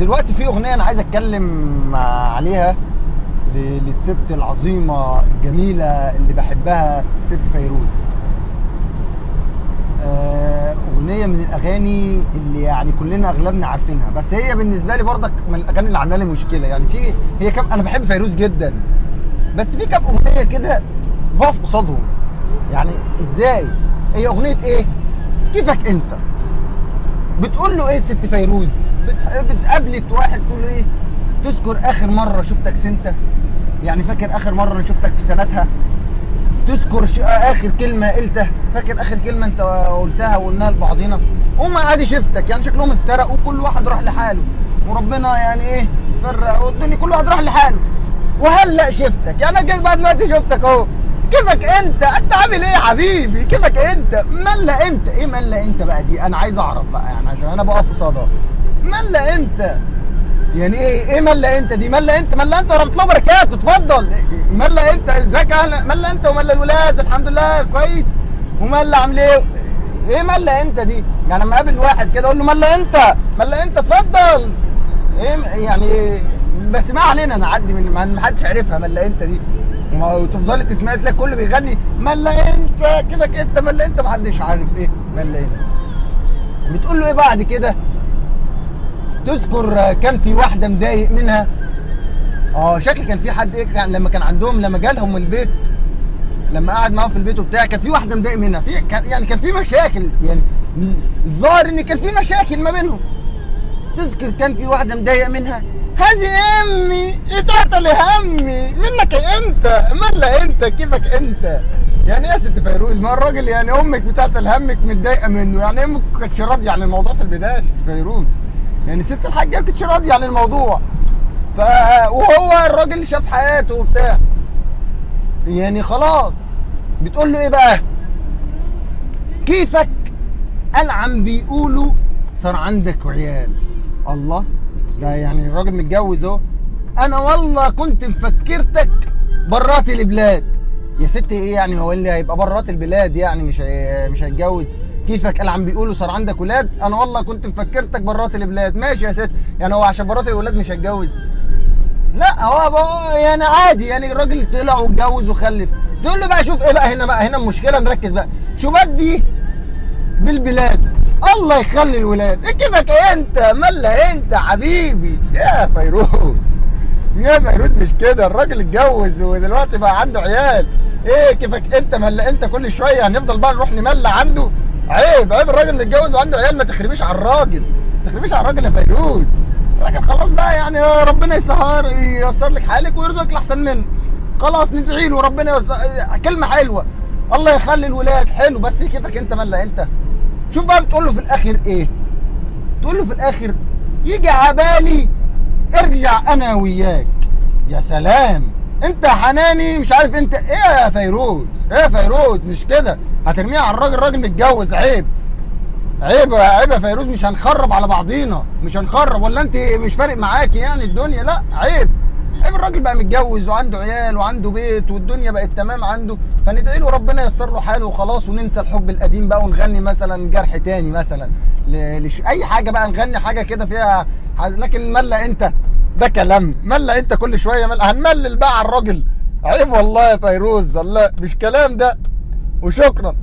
دلوقتي في اغنيه انا عايز اتكلم عليها للست العظيمه الجميله اللي بحبها، الست فيروز. اغنيه من الاغاني اللي يعني كلنا اغلبنا عارفينها، بس هي بالنسبه لي برضك من الاغاني اللي عامله لي مشكله. يعني هي كم، انا بحب فيروز جدا، بس في كم اغنيه كده بقف قصادهم. يعني ازاي؟ هي اغنيه ايه؟ كيفك انت. بتقول له ايه الست فيروز؟ بتقابلت واحد تقول له ايه؟ تذكر اخر مره شفتك سنتة؟ يعني فاكر اخر مره انا شفتك في سنتها؟ تذكر اخر كلمه قلتها؟ فاكر اخر كلمه انت قلتها وقلناها لبعضينا؟ هم عادي شفتك، يعني شكلهم افترقوا وكل واحد راح لحاله، وربنا يعني ايه فرق والدنيا، كل واحد راح لحاله. وهلا شفتك، يعني انا بقى دلوقتي شفتك اهو. كيفك انت عامل ايه يا حبيبي؟ كيفك انت؟ ملا انت ايه؟ ملا انت بقى دي انا عايز اعرف بقى، يعني عشان انا بقف قصادها. ملا انت يعني ايه ملا انت دي؟ ملا انت ورحمه الله وبركاته، اتفضل. ملا انت ازيك؟ اهلا. ملا انت وملا الولاد؟ الحمد لله كويس. وملا عامل ايه؟ ايه ملا انت دي؟ يعني لما اقابل واحد كده اقول له ملا انت اتفضل. ايه يعني؟ بس ما علينا، نعدي من ما حدش عرفها ملا انت دي، وتفضلي تسمعي تلاقي كله بيغني ملا انت كيفك انت ملا انت، ما حدش عارف ايه ملا انت. بتقول له ايه بعد كده؟ تذكر كان في واحده مضايق منها. شكل كان في حد ايه، يعني لما كان عندهم، لما جالهم البيت، لما قعد معاهم في البيت وبتاع، كان في واحده مضايق منها، كان في مشاكل، يعني الظاهر ان كان في مشاكل ما بينهم. تذكر كان في واحده مضايق منها، هذه امي اتعطل همي منك انت ملا انت كيفك انت. يعني ايه يا ست فيروز؟ ما الراجل يعني امك بتعطل همك متضايقه منه، يعني امك ما كانتش راضيه عن الموضوع في البدايه يا ست فيروز، يعني ست الحاجه ما كانتش راضيه عن الموضوع. وهو الراجل شاف حياته وبتاع، يعني خلاص. بتقول له ايه بقى؟ كيفك العم بيقولوا صار عندك عيال. الله، ده يعني الراجل متجوز اهو. انا والله كنت مفكرتك برات البلاد. يا ستي ايه يعني؟ هو اللي هيبقى برات البلاد يعني مش هيتجوز؟ كيفك العم بيقولوا صار عندك ولاد؟ انا والله كنت مفكرتك برات البلاد. ماشي يا ست، يعني هو عشان برات الولاد مش هيتجوز؟ لا، هو بقى يعني عادي، يعني الراجل طلع واتجوز وخلف. تقول له بقى شوف ايه بقى هنا المشكله، نركز بقى. شو بدي بالبلاد؟ الله يخلي الولاد. كيفك انت ملا انت حبيبي يا فيروز؟ يا فيروز مش كده، الراجل اتجوز ودلوقتي بقى عنده عيال. ايه كيفك انت ملا انت؟ كل شويه هنفضل بقى نروح نملى عنده؟ عيب الراجل اللي اتجوز وعنده عيال، ما تخربيش على الراجل، يا فيروز. الراجل خلاص بقى، يعني ربنا ييسر لك حالك ويرزقك الاحسن منه. خلاص ندعي له ربنا كلمه حلوه، الله يخلي الولاد حلو، بس كيفك انت ملا انت. شوف بقى بتقول له في الاخر ايه؟ تقول له في الاخر يجي عبالي ارجع انا وياك. يا سلام، انت حناني مش عارف انت ايه يا فيروز. مش كده، هترميها على الراجل متجوز. عيب يا فيروز، مش هنخرب على بعضينا، مش هنخرب. ولا انت مش فارق معاكي يعني الدنيا؟ لا، عيب الراجل بقى متجوز وعنده عيال وعنده بيت والدنيا بقت تمام عنده، فندعي له ربنا ييسر له حاله وخلاص، وننسى الحب القديم بقى، ونغني مثلا جرح تاني مثلا، اي حاجه بقى، نغني حاجه كده فيها لكن ملا انت ده كلام؟ ملا انت كل شويه هنملل بقى على الراجل؟ عيب والله يا فيروز، الله مش كلام ده. وشكرا.